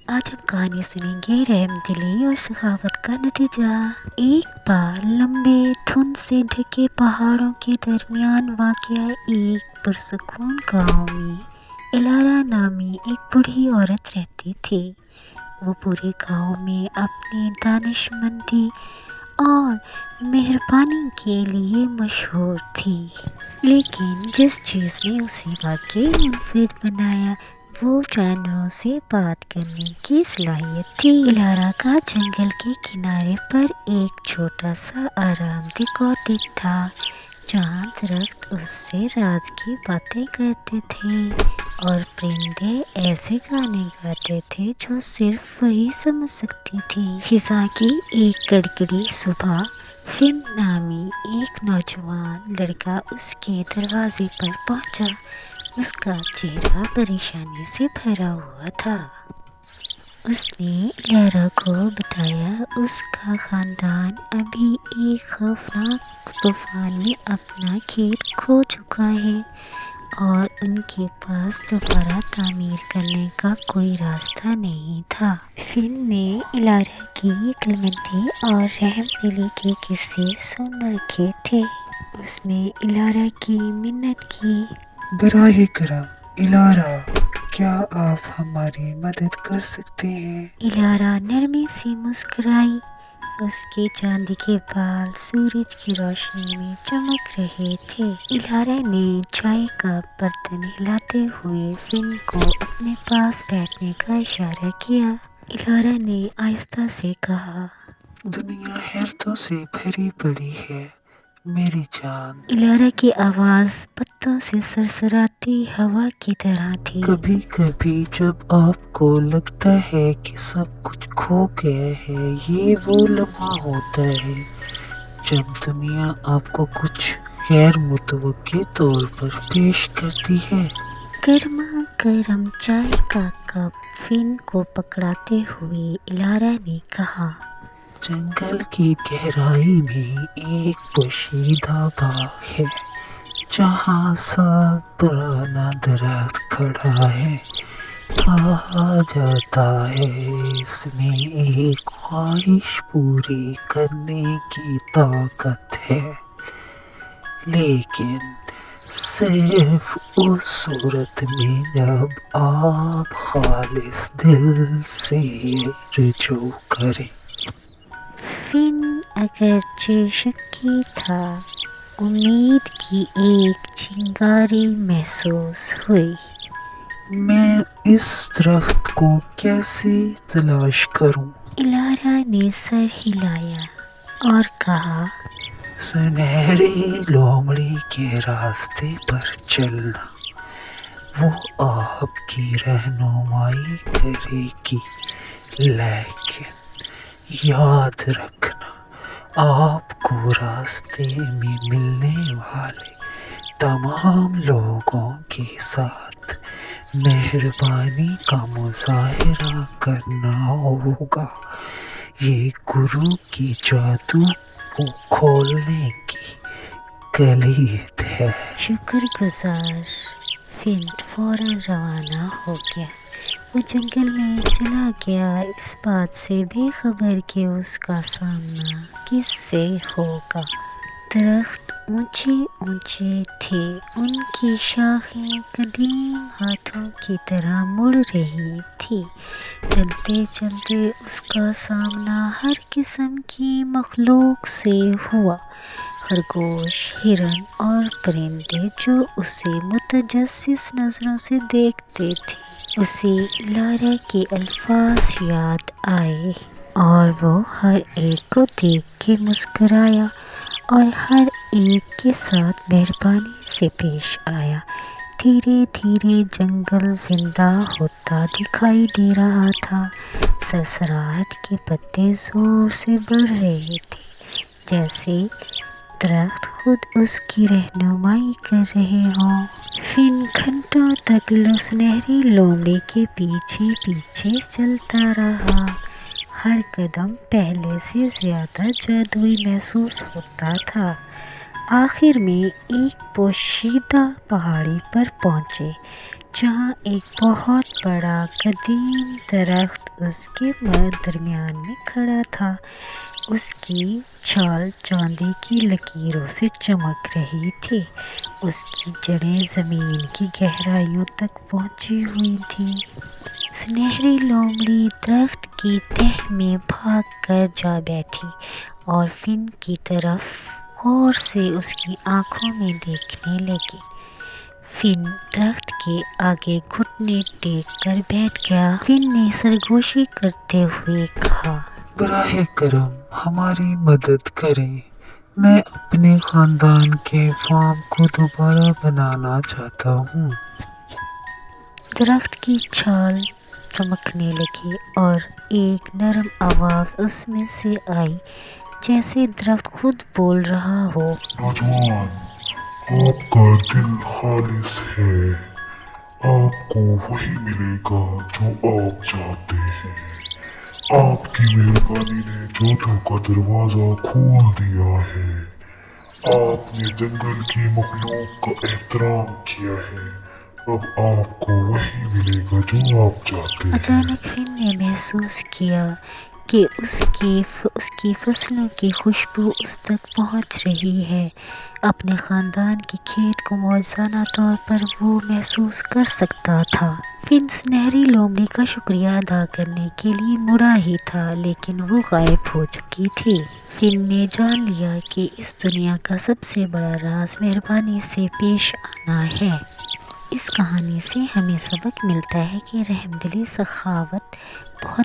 آج ہم کہانی سنیں گے رحم دلی اور سخاوت کا نتیجہ۔ ایک بار لمبے دھند سے ڈھکے پہاڑوں کے درمیان واقع ایک پرسکون گاؤں میں الارا نامی ایک بوڑھی عورت رہتی تھی۔ وہ پورے گاؤں میں اپنی دانش مندی اور مہربانی کے لیے مشہور تھی، لیکن جس چیز نے اسے واقعی منفرد بنایا وہ جانوروں سے بات کرنے کی صلاحیت تھی۔ الارا کا جنگل کے کنارے پر ایک چھوٹا سا آرام دہ کاٹیج تھا، جہاں درخت اس سے راز کی باتیں کرتے تھے اور پرندے ایسے گانے گاتے تھے جو صرف وہی سمجھ سکتی تھی۔ خزاں کی ایک کڑکڑی صبح فن نامی ایک نوجوان لڑکا اس کے دروازے پر پہنچا۔ اس کا چہرہ پریشانی سے بھرا ہوا تھا۔ اس نے الارا کو بتایا اس کا خاندان ابھی ایک خوفناک طوفان میں اپنا کھیت کھو چکا ہے اور ان کے پاس دوبارہ تعمیر کرنے کا کوئی راستہ نہیں تھا۔ فن نے الارا کی عقلمندی اور رحم دلی کے قصے سن رکھے تھے۔ اس نے الارا کی منت کی، براہ کرم الارا، کیا آپ ہماری مدد کر سکتے ہیں؟ الارا نرمی سے مسکرائی۔ اس کے چاندی کے بال سورج کی روشنی میں چمک رہے تھے۔ الارا نے چائے کا برتن ہلاتے ہوئے فن کو اپنے پاس بیٹھنے کا اشارہ کیا۔ الارا نے آہستہ سے کہا، دنیا حیرتوں سے بھری پڑی ہے میری جان۔ الارا کی آواز پتوں سے سرسراتی ہوا کی طرح تھی۔ کبھی کبھی جب آپ کو لگتا ہے کہ سب کچھ کھو گیا ہے، یہ وہ لمحہ ہوتا ہے جب دنیا آپ کو کچھ غیر متوقع طور پر پیش کرتی ہے۔ گرما گرم چائے کا کپ فن کو پکڑاتے ہوئے الارا نے کہا، جنگل کی گہرائی میں ایک پوشیدہ باغ ہے جہاں سب پرانا درخت کھڑا ہے۔ کہا جاتا ہے اس میں ایک خواہش پوری کرنے کی طاقت ہے، لیکن صرف اس صورت میں جب آپ خالص دل سے رجوع کریں۔ فن اگرچہ شکی تھا، امید کی ایک چنگاری محسوس ہوئی۔ میں اس درخت کو کیسے تلاش کروں؟ الارا نے سر ہلایا اور کہا، سنہری لومڑی کے راستے پر چلنا، وہ آپ کی رہنمائی کرے گی، لیکن یاد رکھنا آپ کو راستے میں ملنے والے تمام لوگوں کے ساتھ مہربانی کا مظاہرہ کرنا ہوگا۔ یہ گرو کی جادو کو کھولنے کی کلید ہے۔ شکر گزار فن فوراً روانہ ہو گیا۔ وہ جنگل میں چلا گیا، اس بات سے بے خبر کہ اس کا سامنا کس سے ہوگا۔ درخت اونچے اونچے تھے، ان کی شاخیں قدیم ہاتھوں کی طرح مڑ رہی تھی۔ چلتے چلتے اس کا سامنا ہر قسم کی مخلوق سے ہوا، خرگوش، ہرن اور پرندے جو اسے متجسس نظروں سے دیکھتے تھے۔ اسے الارا کے الفاظ یاد آئے اور وہ ہر ایک کو دیکھ کے مسکرایا اور ہر ایک کے ساتھ مہربانی سے پیش آیا۔ دھیرے دھیرے جنگل زندہ ہوتا دکھائی دے رہا تھا۔ سرسراہٹ کے پتے زور سے بڑھ رہے تھے، جیسے درخت خود اس کی رہنمائی کر رہے ہوں۔ فن گھنٹوں تک سنہری لومڑی کے پیچھے پیچھے چلتا رہا۔ ہر قدم پہلے سے زیادہ جادوئی محسوس ہوتا تھا۔ آخر میں ایک پوشیدہ پہاڑی پر پہنچے جہاں ایک بہت بڑا قدیم درخت اس کے درمیان میں کھڑا تھا۔ اس کی چھال چاندی کی لکیروں سے چمک رہی تھی، اس کی جڑیں زمین کی گہرائیوں تک پہنچی ہوئی تھیں۔ سنہری لومڑی درخت کی تہ میں بھاگ کر جا بیٹھی اور فن کی طرف غور سے اس کی آنکھوں میں دیکھنے لگی۔ فن درخت کے آگے گھٹنے ٹیک کر بیٹھ گیا۔ فن نے سرگوشی کرتے ہوئے کہا، براہ کرم ہماری مدد کریں، میں اپنے خاندان کے فارم کو دوبارہ بنانا چاہتا ہوں۔ درخت کی چھال چمکنے لگی اور ایک نرم آواز اس میں سے آئی، جیسے درخت خود بول رہا ہو۔ نوجوان، آپ کا دل خالص ہے، آپ کو وہی ملے گا جو آپ چاہتے ہیں۔ آپ کی مہربانی نے جادو کا دروازہ کھول دیا ہے۔ آپ نے جنگل کی مخلوق کا احترام کیا ہے، اب آپ کو وہی ملے گا جو آپ چاہتے ہیں۔ اچانک فن نے محسوس کیا کہ اس کی فصلوں کی خوشبو اس تک پہنچ رہی ہے۔ اپنے خاندان کے کھیت کو معجزانہ طور پر وہ محسوس کر سکتا تھا۔ فن سنہری لومڑی کا شکریہ ادا کرنے کے لیے مڑا ہی تھا، لیکن وہ غائب ہو چکی تھی۔ فن نے جان لیا کہ اس دنیا کا سب سے بڑا راز مہربانی سے پیش آنا ہے۔ اس کہانی سے ہمیں سبق ملتا ہے کہ رحم دلی، سخاوت بہت